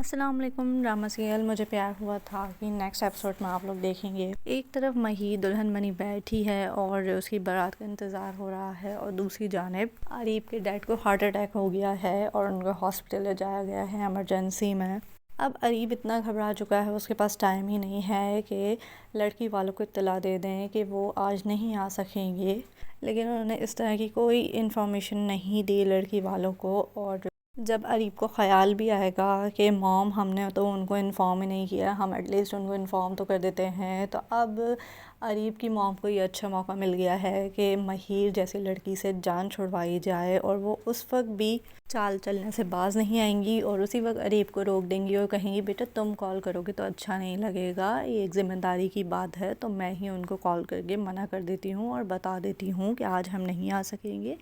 अस्सलाम वालेकुम। Drama serial मुझे प्यार हुआ था कि नेक्स्ट एपिसोड में आप लोग देखेंगे। एक तरफ मही दुल्हन बनी बैठी है और उसकी बारात का इंतज़ार हो रहा है, और दूसरी जानिब अरीब के डैड को हार्ट अटैक हो गया है और उनको हॉस्पिटल ले जाया गया है एमरजेंसी में। अब अरीब इतना घबरा चुका है, उसके पास टाइम ही नहीं है कि लड़की वालों को इत्तला दे दें कि वो आज नहीं आ सकेंगे, लेकिन उन्होंने इस तरह की कोई इन्फॉर्मेशन नहीं दी लड़की वालों को। और जब अरीब को ख़याल भी आएगा कि मॉम हमने तो उनको इन्फॉर्म ही नहीं किया, हम एटलीस्ट उनको इन्फॉर्म तो कर देते हैं, तो अब अरीब की मॉम को ये अच्छा मौका मिल गया है कि महीर जैसी लड़की से जान छुड़वाई जाए, और वो उस वक्त भी चाल चलने से बाज नहीं आएंगी और उसी वक्त अरीब को रोक देंगी और कहेंगी बेटा तुम कॉल करोगे तो अच्छा नहीं लगेगा, ये एक ज़िम्मेदारी की बात है, तो मैं ही उनको कॉल करके मना कर देती हूँ और बता देती हूँ कि आज हम नहीं आ सकेंगे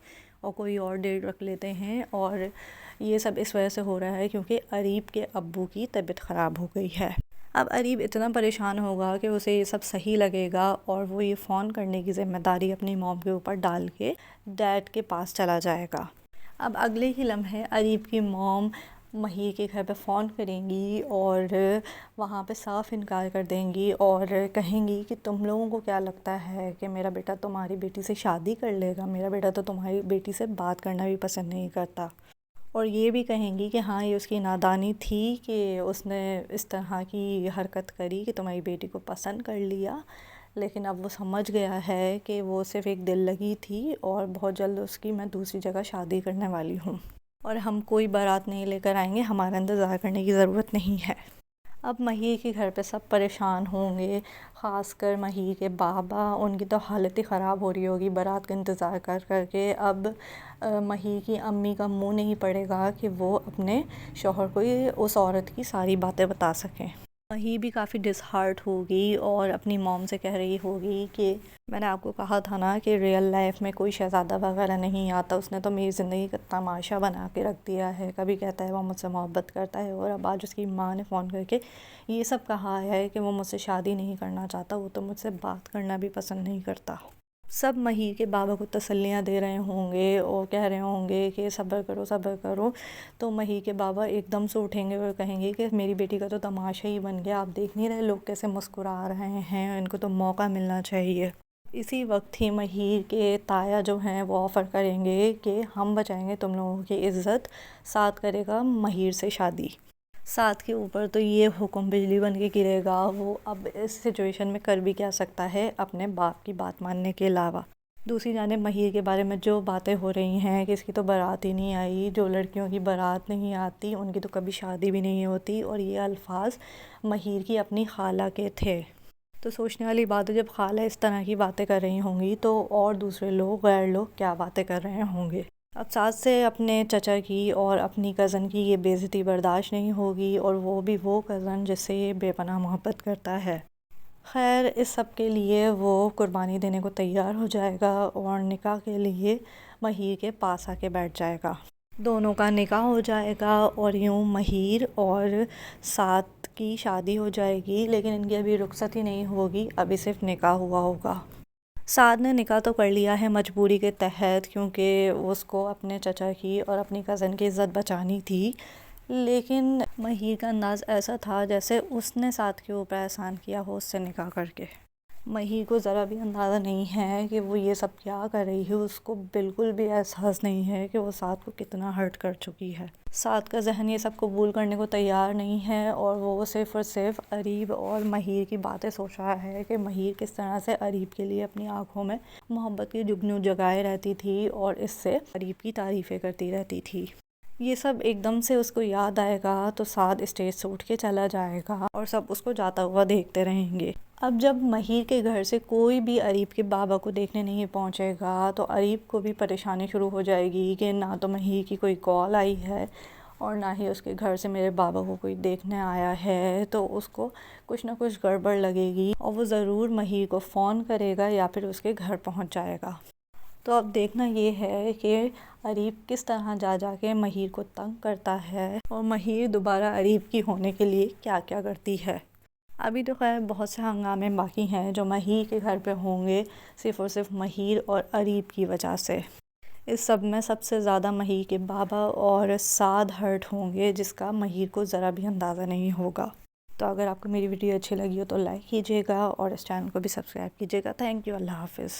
और कोई और डेट रख लेते हैं। और ये सब इस वजह से हो रहा है क्योंकि अरीब के अब्बू की तबीयत ख़राब हो गई है। अब अरीब इतना परेशान होगा कि उसे ये सब सही लगेगा और वो ये फ़ोन करने की ज़िम्मेदारी अपनी मॉम के ऊपर डाल के डैड के पास चला जाएगा। अब अगले ही लम्हे अरीब की मॉम मही के घर पे फ़ोन करेंगी और वहाँ पे साफ़ इनकार कर देंगी और कहेंगी कि तुम लोगों को क्या लगता है कि मेरा बेटा तुम्हारी बेटी से शादी कर लेगा? मेरा बेटा तो तुम्हारी बेटी से बात करना भी पसंद नहीं करता। और ये भी कहेंगी कि हाँ, ये उसकी नादानी थी कि उसने इस तरह की हरकत करी कि तुम्हारी बेटी को पसंद कर लिया, लेकिन अब वो समझ गया है कि वो सिर्फ़ एक दिल लगी थी और बहुत जल्द उसकी मैं दूसरी जगह शादी करने वाली हूँ और हम कोई बारात नहीं लेकर आएंगे, हमारा इंतज़ार करने की ज़रूरत नहीं है। अब मही के घर पे सब परेशान होंगे, ख़ासकर मही के बाबा, उनकी तो हालत ही ख़राब हो रही होगी बारात का इंतज़ार कर कर के। अब मही की अम्मी का मुंह नहीं पड़ेगा कि वो अपने शौहर को ये उस औरत की सारी बातें बता सकें। मही भी काफ़ी डिसहार्ट होगी और अपनी मॉम से कह रही होगी कि मैंने आपको कहा था ना कि रियल लाइफ में कोई शहज़ादा वगैरह नहीं आता, उसने तो मेरी ज़िंदगी का तमाशा बना के रख दिया है। कभी कहता है वो मुझसे मोहब्बत करता है और अब आज उसकी माँ ने फ़ोन करके ये सब कहा है कि वो मुझसे शादी नहीं करना चाहता, वो तो मुझसे बात करना भी पसंद नहीं करता। सब मही के बाबा को तसल्लियाँ दे रहे होंगे और कह रहे होंगे कि सब्र करो सब्र करो, तो मही के बाबा एकदम से उठेंगे और कहेंगे कि मेरी बेटी का तो तमाशा ही बन गया, आप देख नहीं रहे लोग कैसे मुस्कुरा रहे हैं, इनको तो मौका मिलना चाहिए। इसी वक्त ही महीर के ताया जो हैं वो ऑफ़र करेंगे कि हम बचाएंगे तुम लोगों की इज़्ज़त, साथ करेगा महीर से शादी। साथ के ऊपर तो ये हुक्म बिजली बन के गिरेगा, वो अब इस सिचुएशन में कर भी क्या सकता है अपने बाप की बात मानने के अलावा। दूसरी जानिब महीर के बारे में जो बातें हो रही हैं कि इसकी तो बारात ही नहीं आई, जो लड़कियों की बारात नहीं आती उनकी तो कभी शादी भी नहीं होती, और ये अल्फाज महीर की अपनी खाला के थे। तो सोचने वाली बात है, जब खाला इस तरह की बातें कर रही होंगी तो और दूसरे लोग, गैर लोग क्या बातें कर रहे होंगे। अब सास से अपने चचा की और अपनी कज़न की ये बेइज्जती बर्दाश्त नहीं होगी, और वो भी वो कज़न जिससे ये बेपनाह मोहब्बत करता है। खैर, इस सब के लिए वो कुर्बानी देने को तैयार हो जाएगा और निकाह के लिए महीर के पास आके बैठ जाएगा। दोनों का निकाह हो जाएगा और यूँ महीर और साथ की शादी हो जाएगी, लेकिन इनकी अभी रुखसत ही नहीं होगी, अभी सिर्फ निकाह हुआ होगा। साद ने निकाह तो कर लिया है मजबूरी के तहत, क्योंकि उसको अपने चचा की और अपनी कज़न की इज़्ज़त बचानी थी, लेकिन महीर का अंदाज़ ऐसा था जैसे उसने साद के ऊपर एहसान किया हो उससे निकाह करके। मही को ज़रा भी अंदाज़ा नहीं है कि वो ये सब क्या कर रही है, उसको बिल्कुल भी एहसास नहीं है कि वो साद को कितना हर्ट कर चुकी है। साद का जहन ये सब कबूल करने को तैयार नहीं है और वो सिर्फ़ और सिर्फ अरीब और महीर की बातें सोच रहा है कि महीर किस तरह से अरीब के लिए अपनी आँखों में मोहब्बत की जुगनू जगाए रहती थी और इससे अरीब की तारीफ़ें करती रहती थी। ये सब एकदम से उसको याद आएगा तो साद स्टेज से उठ के चला जाएगा और सब उसको जाता हुआ देखते रहेंगे। अब जब महीर के घर से कोई भी अरीब के बाबा को देखने नहीं पहुंचेगा तो अरीब को भी परेशानी शुरू हो जाएगी कि ना तो महीर की कोई कॉल आई है और ना ही उसके घर से मेरे बाबा को कोई देखने आया है, तो उसको कुछ ना कुछ गड़बड़ लगेगी और वो ज़रूर महीर को फ़ोन करेगा या फिर उसके घर पहुंच जाएगा। तो अब देखना ये है कि अरीब किस तरह जा जा के महीर को तंग करता है और महीर दोबारा अरीब की होने के लिए क्या क्या करती है। अभी तो खैर बहुत से हंगामे बाकी हैं जो महीर के घर पे होंगे, सिर्फ़ और सिर्फ महीर और अरीब की वजह से। इस सब में सबसे ज़्यादा महीर के बाबा और साद हर्ट होंगे, जिसका महीर को ज़रा भी अंदाज़ा नहीं होगा। तो अगर आपको मेरी वीडियो अच्छी लगी हो तो लाइक कीजिएगा और इस चैनल को भी सब्सक्राइब कीजिएगा। Thank you. अल्लाह हाफ़िज़।